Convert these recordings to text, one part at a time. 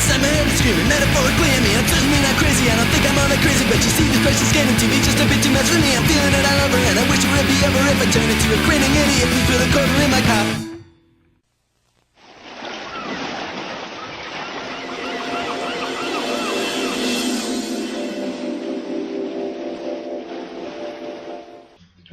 inside my head is screaming metaphorically at me. I'm certainly not crazy, I don't think I'm all that crazy, but you see these questions getting to me just a bit too much for me. I'm feeling it all over and I wish it would be over if I turn into a grinning idiot who's with a quarter in my car.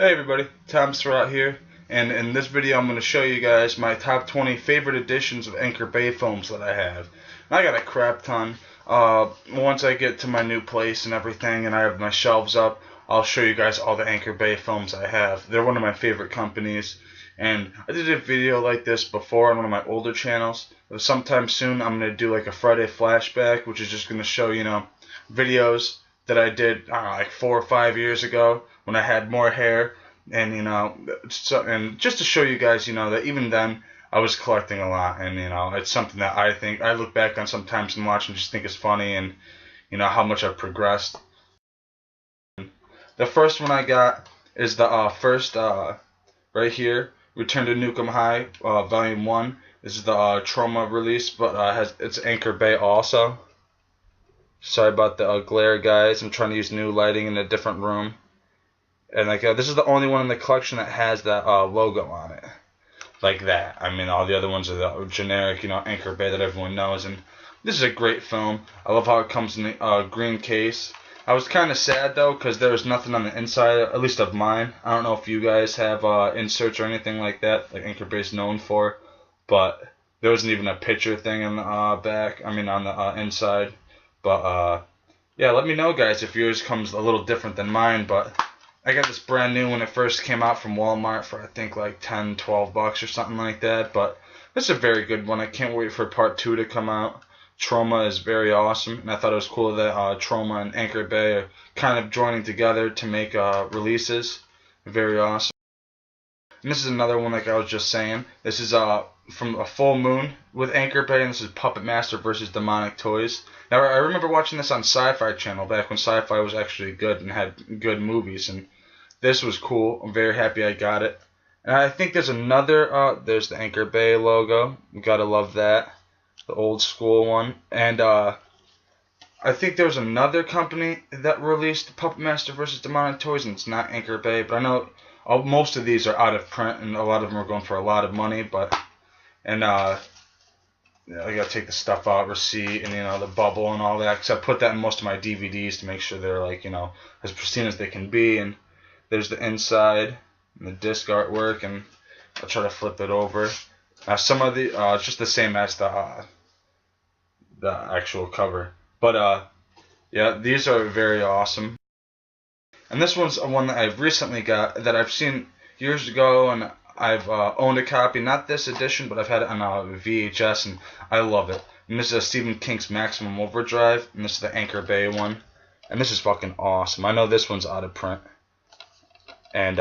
Hey everybody, Tom Surratt here, and in this video I'm going to show you guys my top 20 favorite editions of Anchor Bay films that I have. And I got a crap ton. Once I get to my new place and everything and I have my shelves up, I'll show you guys all the Anchor Bay films I have. They're one of my favorite companies, and I did a video like this before on one of my older channels. Sometime soon I'm going to do like a Friday flashback, which is just going to show, you know, videos that I did, I don't know, like 4 or 5 years ago when I had more hair, and you know, and just to show you guys, you know, that even then I was collecting a lot, and you know, it's something that I think I look back on sometimes and watch and just think it's funny, and you know how much I've progressed. The first one I got is the first right here, Return to Nukem High, Volume 1. This is the Trauma release, but it's Anchor Bay also. Sorry about the glare, guys. I'm trying to use new lighting in a different room. And like this is the only one in the collection that has that logo on it. Like that. I mean, all the other ones are the generic, you know, Anchor Bay that everyone knows. And this is a great film. I love how it comes in the green case. I was kind of sad, though, because there was nothing on the inside, at least of mine. I don't know if you guys have inserts or anything like that, like Anchor Bay is known for. But there wasn't even a picture thing in the back. I mean, on the inside. But, yeah, let me know, guys, if yours comes a little different than mine. But I got this brand new when it first came out from Walmart for, I think, like 10, 12 bucks or something like that. But this is a very good one. I can't wait for part 2 to come out. Trauma is very awesome. And I thought it was cool that Trauma and Anchor Bay are kind of joining together to make releases. Very awesome. And this is another one, like I was just saying. This is from a Full Moon with Anchor Bay, and this is Puppet Master vs. Demonic Toys. Now, I remember watching this on Sci-Fi Channel back when Sci-Fi was actually good and had good movies, and this was cool. I'm very happy I got it. And I think there's another, there's the Anchor Bay logo. You gotta love that. The old school one. And I think there was another company that released Puppet Master vs. Demonic Toys, and it's not Anchor Bay, but I know most of these are out of print, and a lot of them are going for a lot of money, but, and, yeah, I gotta take the stuff out, receipt, and, you know, the bubble and all that, because I put that in most of my DVDs to make sure they're, like, you know, as pristine as they can be, and there's the inside, and the disc artwork, and I'll try to flip it over. Now, some of the, it's just the same as the actual cover, but, yeah, these are very awesome. And this one's one that I've recently got, that I've seen years ago, and I've owned a copy, not this edition, but I've had it on VHS, and I love it. And this is Stephen King's Maximum Overdrive, and this is the Anchor Bay one. And this is fucking awesome. I know this one's out of print, and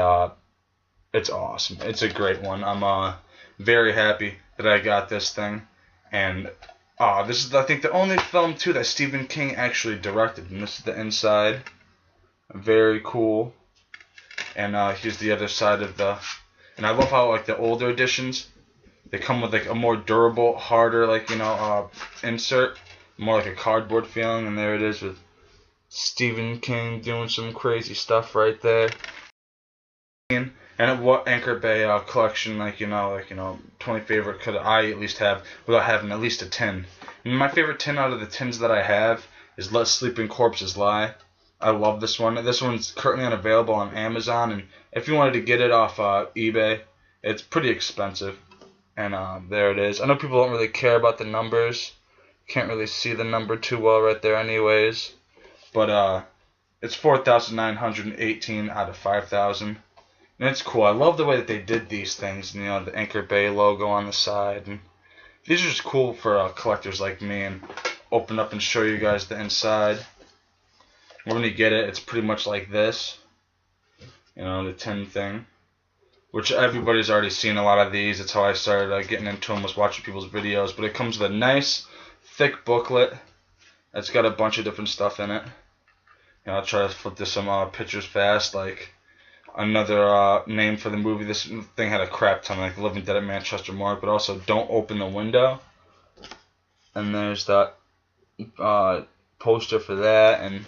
it's awesome. It's a great one. I'm very happy that I got this thing. And this is, I think, the only film, too, that Stephen King actually directed. And this is the inside. Very cool. And here's the other side of the... And I love how, like, the older editions, they come with, like, a more durable, harder, like, you know, insert. More like a cardboard feeling. And there it is with Stephen King doing some crazy stuff right there. And what Anchor Bay collection, like, you know, 20 favorite could I at least have without having at least a tin. And my favorite tin out of the tins that I have is Let Sleeping Corpses Lie. I love this one. This one's currently unavailable on Amazon, and if you wanted to get it off eBay, it's pretty expensive. And there it is. I know people don't really care about the numbers. Can't really see the number too well right there anyways. But it's 4,918 out of 5,000. And it's cool. I love the way that they did these things. You know, the Anchor Bay logo on the side. And these are just cool for collectors like me. And open up and show you guys the inside. When you get it, it's pretty much like this. You know, the tin thing. Which everybody's already seen a lot of these. That's how I started getting into them, was watching people's videos. But it comes with a nice, thick booklet. It's got a bunch of different stuff in it. You know, I'll try to flip to some pictures fast. Like, another name for the movie. This thing had a crap ton, like Living Dead at Manchester Morgue. But also, Don't Open the Window. And there's that poster for that, and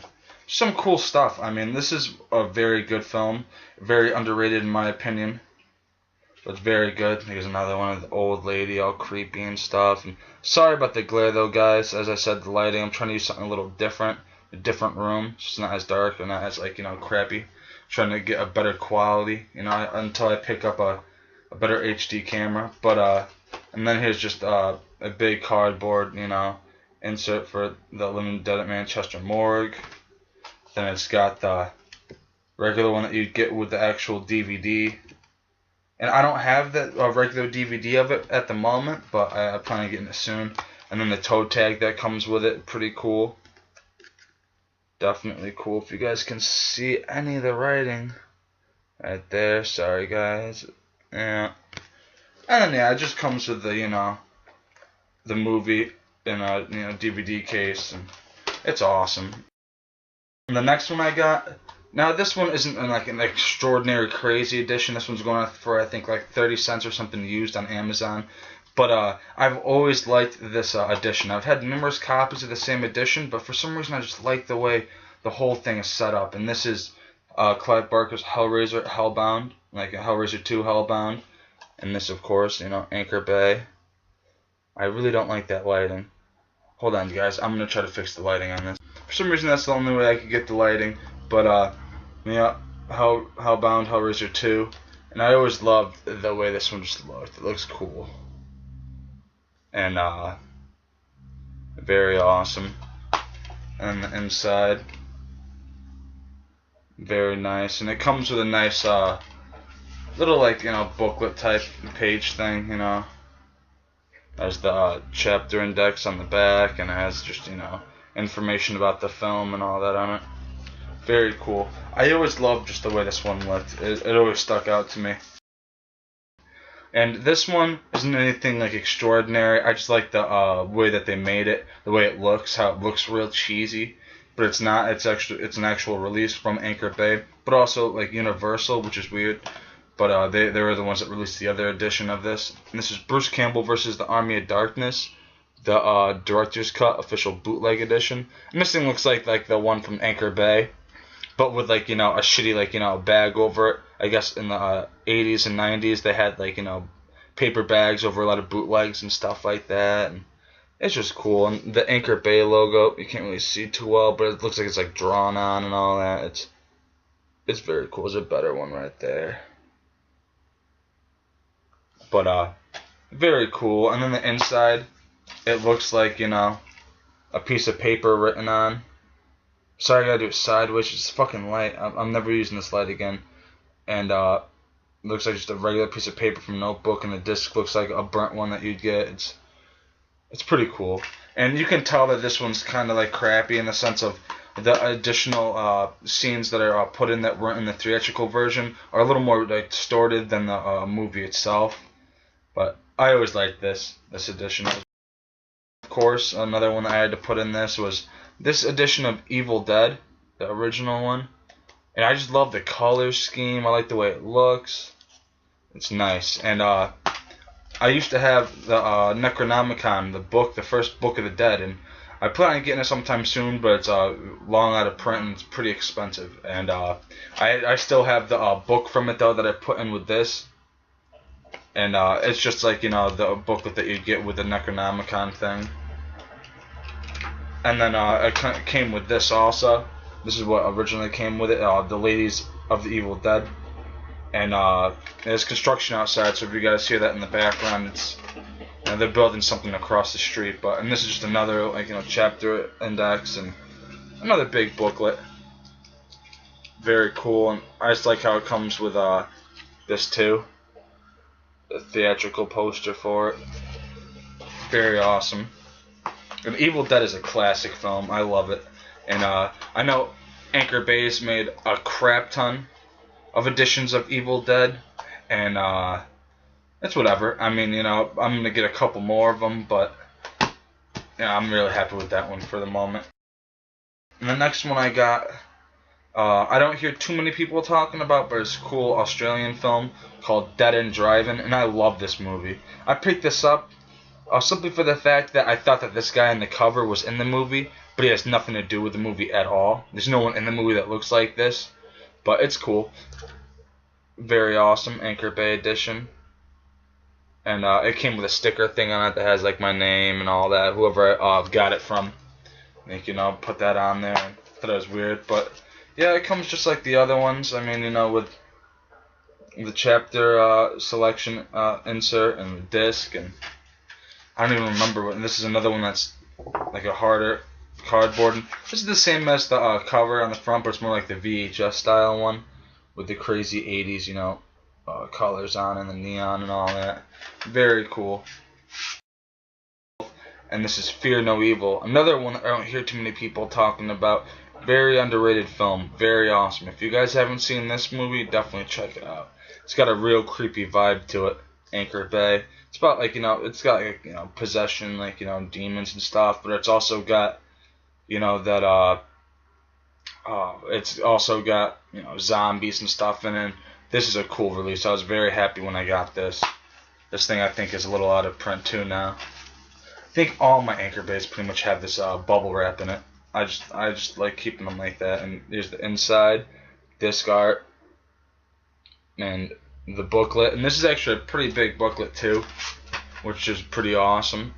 some cool stuff. I mean, this is a very good film, very underrated in my opinion, but very good. Here's another one of the old lady, all creepy and stuff. And sorry about the glare though, guys. As I said, the lighting, I'm trying to use something a little different, a different room, just not as dark or not as crappy. Trying to get a better quality, until I pick up a better HD camera. But and then here's just a big cardboard, insert for the Living Dead at Manchester Morgue. Then it's got the regular one that you'd get with the actual DVD. And I don't have the regular DVD of it at the moment, but I plan on getting it soon. And then the toe tag that comes with it, pretty cool. Definitely cool. If you guys can see any of the writing right there, sorry guys. Yeah. And then yeah, it just comes with the the movie in a DVD case, and it's awesome. And the next one I got, now this one isn't an extraordinary crazy edition. This one's going for I think like 30 cents or something used on Amazon. But I've always liked this edition. I've had numerous copies of the same edition, but for some reason I just like the way the whole thing is set up. And this is Clive Barker's Hellraiser, Hellbound, like Hellraiser 2, Hellbound. And this, of course, Anchor Bay. I really don't like that lighting. Hold on, guys. I'm going to try to fix the lighting on this. For some reason, that's the only way I could get the lighting. But, yeah, Hellbound, Hellraiser 2. And I always loved the way this one just looked. It looks cool. And, very awesome. And the inside, very nice. And it comes with a nice, little, booklet type page thing, Has the chapter index on the back, and it has just, information about the film and all that on it. Very cool. I always loved just the way this one looked. It always stuck out to me. And this one isn't anything extraordinary. I just like the way that they made it, the way it looks, how it looks real cheesy. But it's not. It's an actual release from Anchor Bay, but also Universal, which is weird. But they were the ones that released the other edition of this. And this is Bruce Campbell versus the Army of Darkness, the director's cut official bootleg edition. And this thing looks like the one from Anchor Bay, but with a shitty bag over it. I guess in the 80s and 90s they had paper bags over a lot of bootlegs and stuff like that. And it's just cool. And the Anchor Bay logo, you can't really see too well, but it looks like it's drawn on and all that. It's very cool. There's a better one right there. But very cool. And then the inside, it looks like a piece of paper written on. Sorry, I gotta do it sideways. It's fucking light. I'm never using this light again. And it looks like just a regular piece of paper from Notebook, and the disc looks like a burnt one that you'd get. It's pretty cool. And you can tell that this one's kind of crappy in the sense of the additional scenes that are put in that weren't in the theatrical version are a little more distorted than the movie itself. But I always liked this edition. Of course, another one that I had to put in this was this edition of Evil Dead, the original one. And I just love the color scheme. I like the way it looks. It's nice. And I used to have the Necronomicon, the first book of the Dead, and I plan on getting it sometime soon, but it's long out of print and it's pretty expensive. And I still have the book from it though that I put in with this. And it's just the booklet that you get with the Necronomicon thing. And then it came with this also. This is what originally came with it, the Ladies of the Evil Dead. And there's construction outside, so if you guys hear that in the background, it's they're building something across the street. And this is just another chapter index and another big booklet. Very cool, and I just like how it comes with this too. The theatrical poster for it. Very awesome. And Evil Dead is a classic film. I love it. And I know Anchor Bay's made a crap ton of editions of Evil Dead, and it's whatever. I mean, I'm gonna get a couple more of them, but I'm really happy with that one for the moment. And the next one I got, I don't hear too many people talking about, but it's a cool Australian film called Dead End Driving, and I love this movie. I picked this up simply for the fact that I thought that this guy on the cover was in the movie, but he has nothing to do with the movie at all. There's no one in the movie that looks like this, but it's cool. Very awesome, Anchor Bay edition. And it came with a sticker thing on it that has like my name and all that. Whoever got it from, like, you know, put that on there. I thought it was weird, but yeah, it comes just like the other ones. I mean, you know, with the chapter selection insert and the disc, and I don't even remember what. And this is another one that's like a harder cardboard. And this is the same as the cover on the front, but it's more like the VHS style one with the crazy 80s, you know, colors on and the neon and all that. Very cool. And this is Fear No Evil, another one that I don't hear too many people talking about. Very underrated film, very awesome. If you guys haven't seen this movie, definitely check it out. It's got a real creepy vibe to it. Anchor Bay. It's about, like, you know, it's got, like, you know, possession, like, you know, demons and stuff, but it's also got, you know, that it's also got, you know, zombies and stuff in it. This is a cool release. I was very happy when I got this. This thing, I think, is a little out of print too now. I think all my Anchor Bays pretty much have this bubble wrap in it. I just like keeping them like that. And here's the inside, disc art, and the booklet. And this is actually a pretty big booklet too, which is pretty awesome.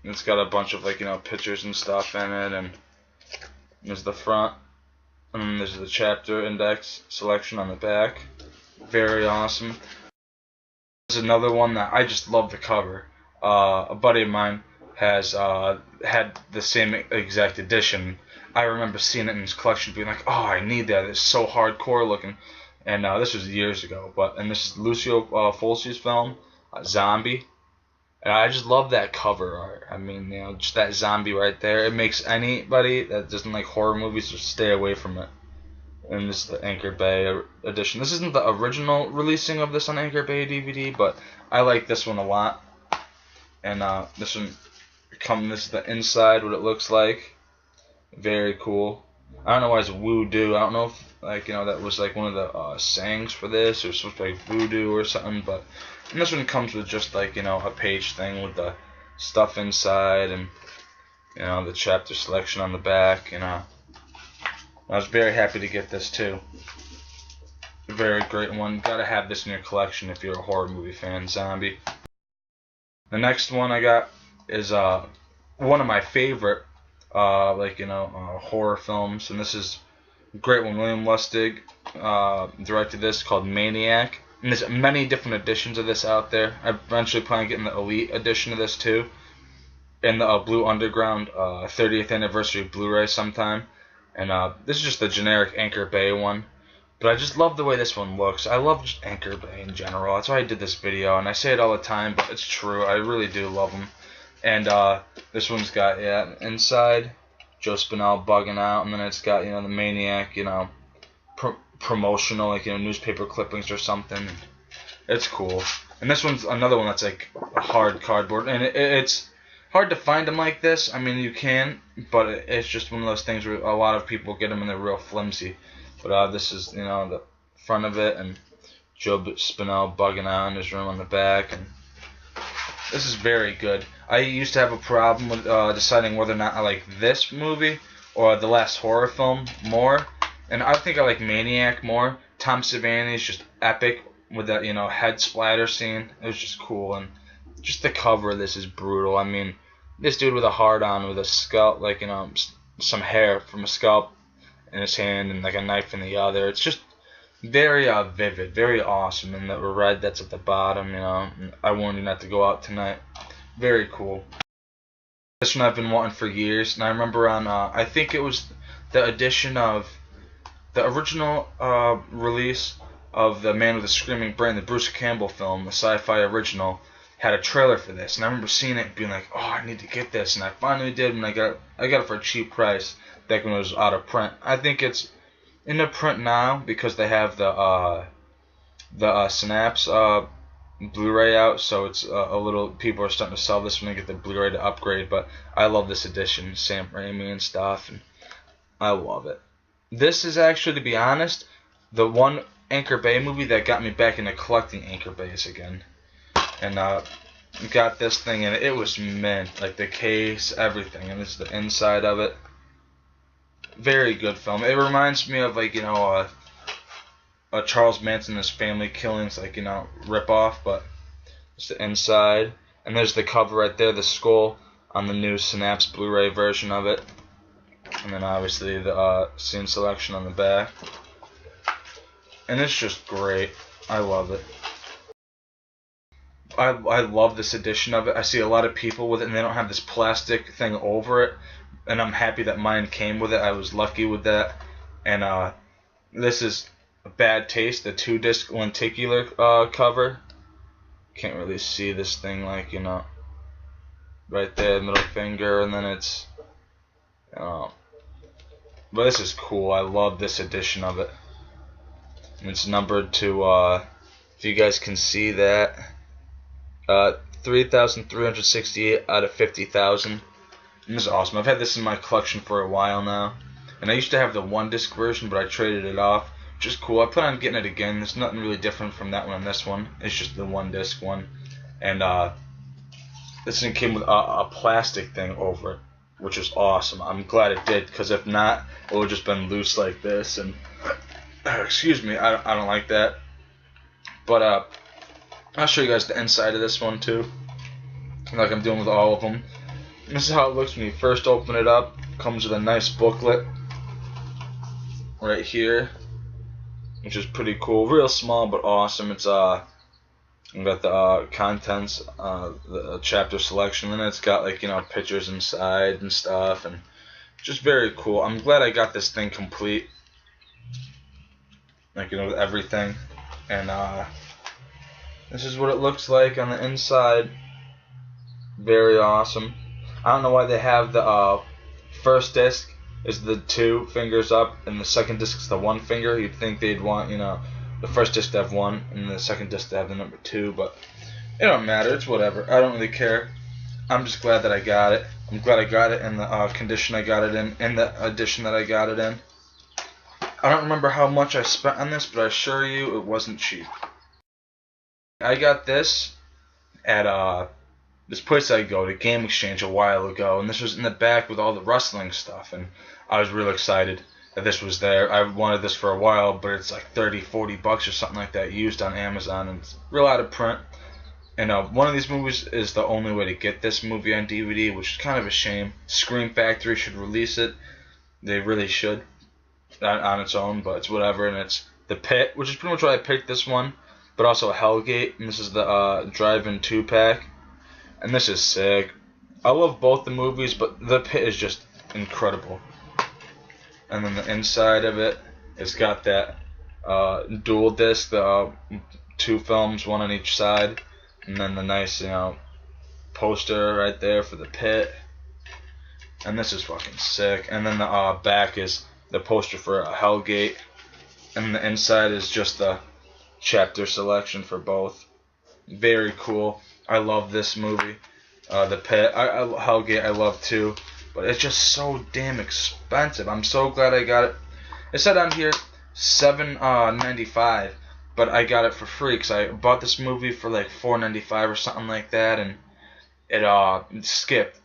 It's got a bunch of, like, you know, pictures and stuff in it, and there's the front, and then there's the chapter index selection on the back. Very awesome. There's another one that I just love the cover. A buddy of mine has had the same exact edition. I remember seeing it in his collection, being like, "Oh, I need that. It's so hardcore looking." And this was years ago. And this is Lucio Fulci's film, Zombie. And I just love that cover art. I mean, you know, just that zombie right there. It makes anybody that doesn't like horror movies just stay away from it. And this is the Anchor Bay edition. This isn't the original releasing of this on Anchor Bay DVD, but I like this one a lot. And this one this is the inside, what it looks like. Very cool. I don't know why it's voodoo. I don't know if, like, you know, that was like one of the sayings for this, or supposed to be like voodoo or something. But and this one comes with just, like, you know, a page thing with the stuff inside, and, you know, the chapter selection on the back. You know, I was very happy to get this too. A very great one. Gotta have this in your collection if you're a horror movie fan. Zombie. The next one I got is one of my favorite, like, you know, horror films, and this is a great one. William Lustig directed this, called Maniac. And there's many different editions of this out there. I eventually plan on getting the Elite edition of this too, and the Blue Underground 30th anniversary Blu-ray sometime. And this is just the generic Anchor Bay one. But I just love the way this one looks. I love just Anchor Bay in general. That's why I did this video, and I say it all the time, but it's true. I really do love them. And this one's got, yeah, inside, Joe Spinell bugging out, and then it's got, you know, the Maniac, you know, promotional, like, you know, newspaper clippings or something. It's cool. And this one's another one that's like a hard cardboard, and it's hard to find them like this. I mean, you can, but it's just one of those things where a lot of people get them and they're real flimsy. But this is, you know, the front of it, and Joe Spinell bugging out in his room on the back, and this is very good. I used to have a problem with deciding whether or not I like this movie or the last horror film more, and I think I like Maniac more. Tom Savini's just epic with that, you know, head splatter scene. It was just cool, and just the cover of this is brutal. I mean, this dude with a heart on, with a scalp, like, you know, some hair from a scalp in his hand and like a knife in the other. It's just very vivid, very awesome. And the red that's at the bottom, you know, I warned you not to go out tonight. Very cool. This one I've been wanting for years, and I remember on I think it was the edition of the original release of The Man with the Screaming Brain, the Bruce Campbell film, the sci-fi original, had a trailer for this, and I remember seeing it and being like, oh, I need to get this, and I finally did, and I got it for a cheap price back when it was out of print. I think it's in the print now because they have the Synapse Blu-ray out, so it's a little, people are starting to sell this when they get the Blu-ray to upgrade. But I love this edition, Sam Raimi and stuff, and I love it. This is actually, to be honest, the one Anchor Bay movie that got me back into collecting Anchor Bays again. And got this thing in it. It was mint, like the case, everything, and this is the inside of it. Very good film. It reminds me of, like, you know, a Charles Manson and his family killings, like, you know, rip off, but it's the inside. And there's the cover right there, the skull on the new Synapse Blu-ray version of it. And then obviously the scene selection on the back. And it's just great. I love it. I love this edition of it. I see a lot of people with it and they don't have this plastic thing over it. And I'm happy that mine came with it. I was lucky with that. And this is a bad taste, the 2-disc lenticular cover. Can't really see this thing, like, you know, right there, middle finger, and then it's, but this is cool. I love this edition of it. And it's numbered to, if you guys can see that, 3,368 out of 50,000. This is awesome. I've had this in my collection for a while now. And I used to have the 1-disc version, but I traded it off, which is cool. I plan on getting it again. There's nothing really different from that one and this one. It's just the 1-disc one. And this thing came with a plastic thing over it, which is awesome. I'm glad it did, because if not, it would have just been loose like this. And excuse me, I don't like that. But I'll show you guys the inside of this one too, like I'm doing with all of them. And this is how it looks when you first open it up. Comes with a nice booklet right here, which is pretty cool. Real small but awesome. It's we got the contents, the chapter selection, and it's got, like, you know, pictures inside and stuff, and just very cool. I'm glad I got this thing complete, like, you know, with everything. And this is what it looks like on the inside. Very awesome. I don't know why they have the first disc is the 2 fingers up and the second disc is the 1 finger. You'd think they'd want, you know, the first disc to have 1 and the second disc to have the number 2, but it don't matter. It's whatever. I don't really care. I'm just glad that I got it. I'm glad I got it in the condition I got it in the edition that I got it in. I don't remember how much I spent on this, but I assure you it wasn't cheap. I got this at this place I go to, Game Exchange, a while ago, and this was in the back with all the wrestling stuff, and I was real excited that this was there. I wanted this for a while, but it's like 30, 40 bucks or something like that used on Amazon, and it's real out of print. And one of these movies is the only way to get this movie on DVD, which is kind of a shame. Scream Factory should release it. They really should on its own, but it's whatever. And it's The Pit, which is pretty much why I picked this one, but also Hellgate, and this is the drive-in 2-pack. And this is sick. I love both the movies, but The Pit is just incredible. And then the inside of it, it's got that dual disc, the 2 films, 1 on each side, and then the nice, you know, poster right there for The Pit. And this is fucking sick. And then the back is the poster for Hellgate, and the inside is just the chapter selection for both. Very cool. I love this movie, The Pit. Hellgate I love too, but it's just so damn expensive. I'm so glad I got it. It said on here $7.95, but I got it for free because I bought this movie for like $4.95 or something like that, and it skipped.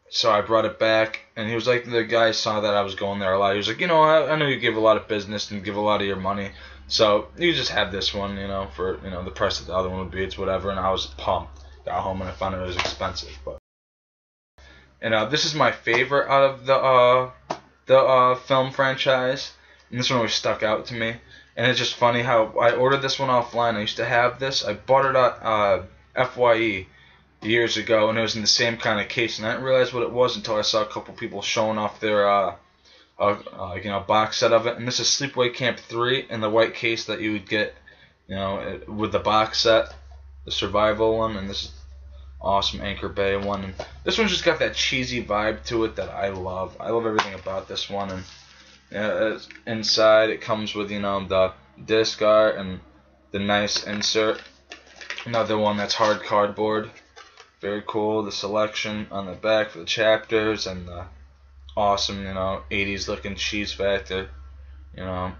So I brought it back, and he was like, the guy saw that I was going there a lot. He was like, you know, I know you give a lot of business and give a lot of your money, so you just have this one, you know, for, you know, the price that the other one would be. It's whatever, and I was pumped. Got home and I found it was expensive, but this is my favorite out of the film franchise, and this one always stuck out to me. And it's just funny how I ordered this one offline. I used to have this. I bought it at FYE years ago, and it was in the same kind of case, and I didn't realize what it was until I saw a couple people showing off their you know, box set of it. And this is Sleepaway Camp 3 in the white case that you would get, you know, with the box set, the survival one, and this is awesome Anchor Bay one. And this one's just got that cheesy vibe to it that I love. I love everything about this one. And inside it comes with, you know, the disc art and the nice insert. Another one that's hard cardboard. Very cool. The selection on the back for the chapters and the awesome, you know, 80s looking cheese factor, you know,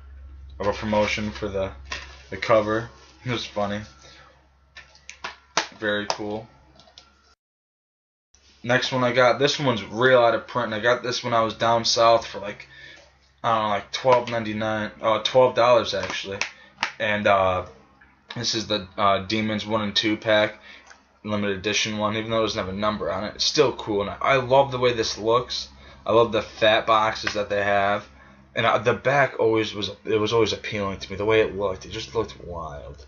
of a promotion for the cover. It was funny. Very cool. Next one I got, this one's real out of print. And I got this when I was down south for like, I don't know, like $12.99, $12 actually. And this is the Demons 1 and 2 pack, limited edition one. Even though it doesn't have a number on it, it's still cool. And I love the way this looks. I love the fat boxes that they have. And the back always was appealing to me. The way it looked, it just looked wild.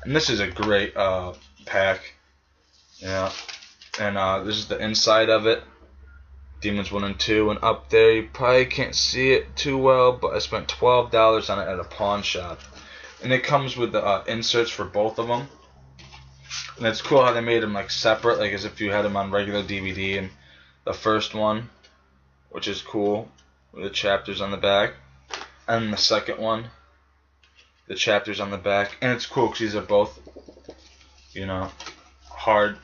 And this is a great pack. Yeah. And this is the inside of it. Demons 1 and 2. And up there, you probably can't see it too well, but I spent $12 on it at a pawn shop. And it comes with the inserts for both of them. And it's cool how they made them like separate, like as if you had them on regular DVD. And the first one, which is cool, with the chapters on the back. And the second one, the chapters on the back. And it's cool because these are both, you know, hard,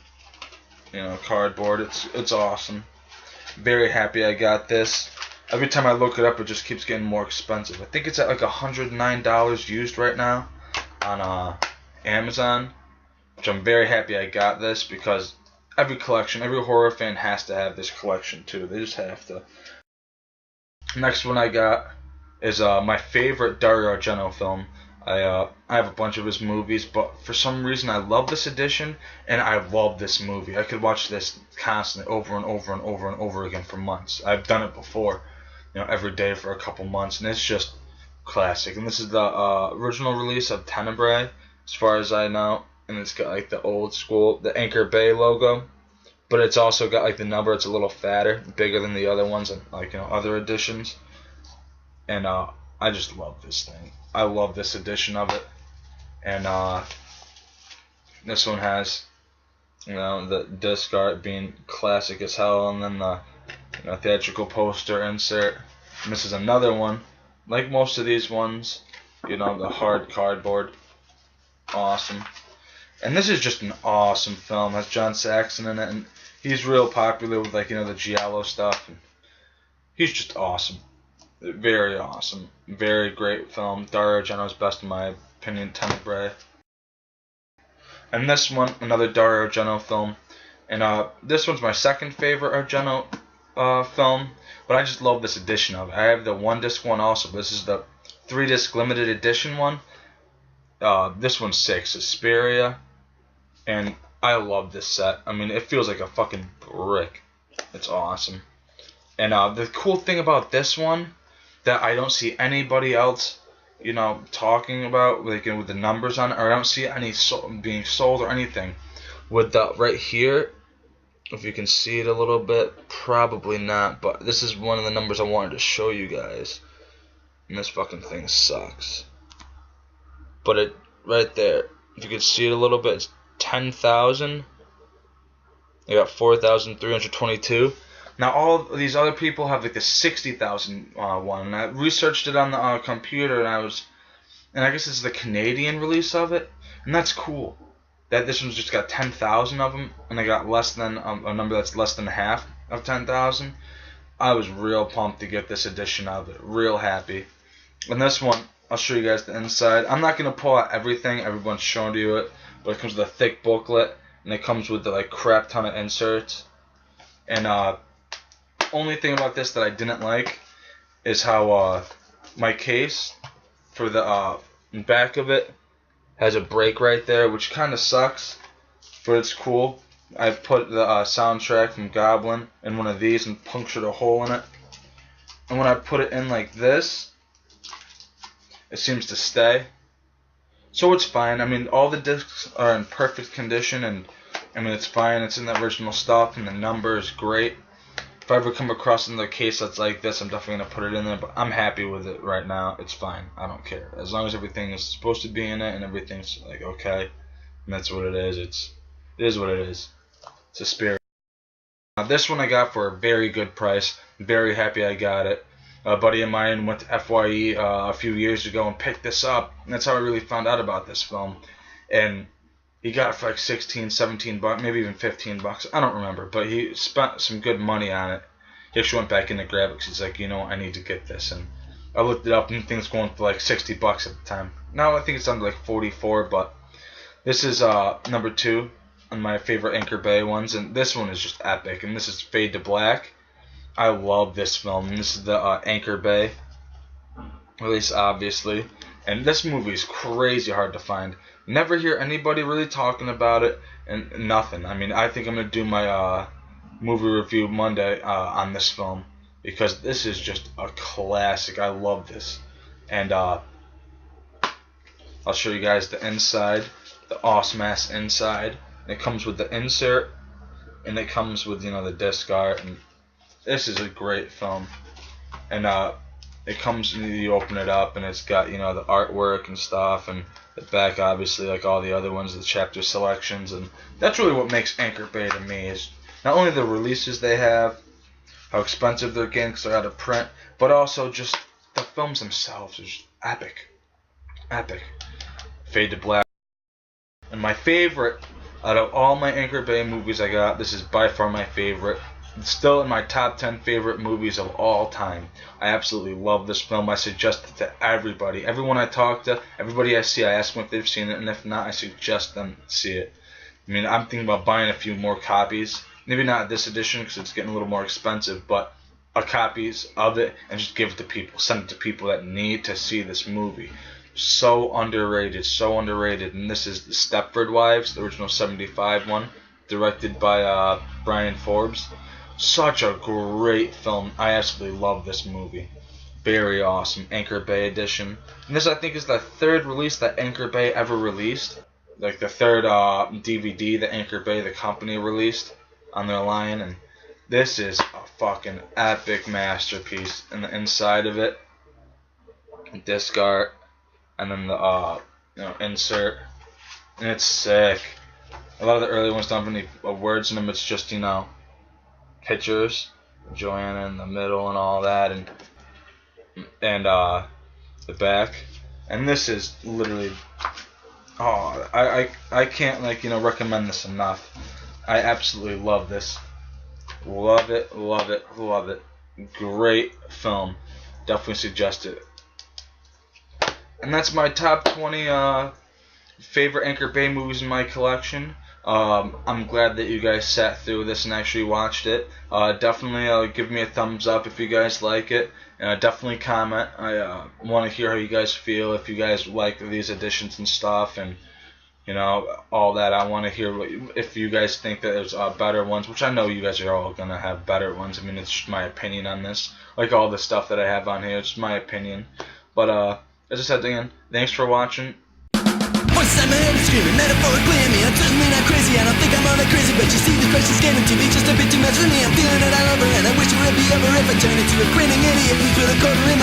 you know, cardboard. It's awesome. Very happy I got this. Every time I look it up, it just keeps getting more expensive. I think it's at like $109 used right now on Amazon, which I'm very happy I got this because every collection, every horror fan has to have this collection too. They just have to. Next one I got is my favorite Dario Argento film. I have a bunch of his movies, but for some reason I love this edition, and I love this movie. I could watch this constantly over and over and over and over again for months. I've done it before, you know, every day for a couple months, and it's just classic. And this is the original release of Tenebrae, as far as I know, and it's got like the old school, the Anchor Bay logo, but it's also got like the number. It's a little fatter, bigger than the other ones, and like, you know, other editions. And I just love this thing. I love this edition of it. And this one has, you know, the disc art being classic as hell, and then the, you know, theatrical poster insert. And this is another one, like most of these ones, you know, the hard cardboard. Awesome. And this is just an awesome film. It has John Saxon in it, and he's real popular with, like, you know, the giallo stuff. And he's just awesome. Very awesome. Very great film. Dario Argento's best in my opinion, Tenebrae. And this one, another Dario Argento film. And this one's my second favorite Argento film, but I just love this edition of it. I have the 1-disc one also, but this is the 3-disc limited edition one. This one's sick, Suspiria. And I love this set. I mean, it feels like a fucking brick. It's awesome. And the cool thing about this one that I don't see anybody else, you know, talking about, like, with the numbers on it, or I don't see any being sold or anything. With the right here, if you can see it a little bit, probably not, but this is one of the numbers I wanted to show you guys. And this fucking thing sucks. But it, right there, if you can see it a little bit, it's 10,000. I got 4,322. Now all of these other people have like the 60,000 one, and I researched it on the computer, and I guess this is the Canadian release of it, and that's cool. That this one's just got 10,000 of them, and I got less than a number that's less than half of 10,000. I was real pumped to get this edition of it, real happy. And this one, I'll show you guys the inside. I'm not gonna pull out everything, everyone's shown you it, but it comes with a thick booklet, and it comes with the like crap ton of inserts. And only thing about this that I didn't like is how my case for the back of it has a break right there, which kind of sucks, but it's cool. I put the soundtrack from Goblin in one of these and punctured a hole in it. And when I put it in like this, it seems to stay. So it's fine. I mean, all the discs are in perfect condition, and I mean, it's fine. It's in the original stuff, and the number is great. If I ever come across another case that's like this, I'm definitely going to put it in there, but I'm happy with it right now. It's fine. I don't care. As long as everything is supposed to be in it and everything's like okay, and that's what it is. It is what it is. It's a spirit. Now, this one I got for a very good price. Very happy I got it. A buddy of mine went to FYE a few years ago and picked this up, and that's how I really found out about this film. And he got it for like 16, 17 bucks, maybe even 15 bucks. I don't remember, but he spent some good money on it. He actually went back in to grab it because he's like, you know, I need to get this. And I looked it up, and things going for like 60 bucks at the time. Now I think it's under like 44, but this is number 2 and my favorite Anchor Bay ones, and this one is just epic. And this is Fade to Black. I love this film. This is the Anchor Bay release, obviously, and this movie is crazy hard to find. Never hear anybody really talking about it, and nothing. I mean, I think I'm gonna do my movie review Monday on this film, because this is just a classic. I love this, and I'll show you guys the inside, the awesome ass inside. It comes with the insert, and it comes with, you know, the disc art, and this is a great film. And it comes, you open it up, and it's got, you know, the artwork and stuff, and the back, obviously, like all the other ones, the chapter selections, and that's really what makes Anchor Bay to me, is not only the releases they have, how expensive they're getting because they're out of print, but also just the films themselves are just epic. Epic. Fade to Black. And my favorite, out of all my Anchor Bay movies I got, this is by far my favorite. It's still in my top 10 favorite movies of all time. I absolutely love this film. I suggest it to everybody. Everyone I talk to, everybody I see, I ask them if they've seen it, and if not, I suggest them see it. I mean, I'm thinking about buying a few more copies. Maybe not this edition because it's getting a little more expensive, but copies of it, and just give it to people. Send it to people that need to see this movie. So underrated, so underrated. And this is the Stepford Wives, the original 75 one, directed by Brian Forbes. Such a great film. I absolutely love this movie. Very awesome. Anchor Bay edition. And this, I think, is the third release that Anchor Bay ever released. Like the third DVD that Anchor Bay, the company, released on their line. And this is a fucking epic masterpiece. And the inside of it, disc art, and then the insert. And it's sick. A lot of the early ones don't have any words in them. It's just, you know, pictures, Joanna in the middle and all that, and the back. And this is literally, I can't, like, you know, recommend this enough. I absolutely love this. Love it, love it, love it. Great film. Definitely suggest it. And that's my top 20 favorite Anchor Bay movies in my collection. I'm glad that you guys sat through this and actually watched it. Definitely give me a thumbs up if you guys like it. Definitely comment. I want to hear how you guys feel, if you guys like these editions and stuff, and, you know, all that. I want to hear if you guys think that there's better ones, which I know you guys are all going to have better ones. I mean, it's just my opinion on this. Like all the stuff that I have on here, it's my opinion. But as I said again, thanks for watching. Voices in my head are screaming, metaphorically at me. I'm certainly not crazy, I don't think I'm all that crazy, but you see this question's getting to me just a bit too much for me. I'm feeling it all over, and I wish it would be over if I turned into a grinning idiot who threw the quarter in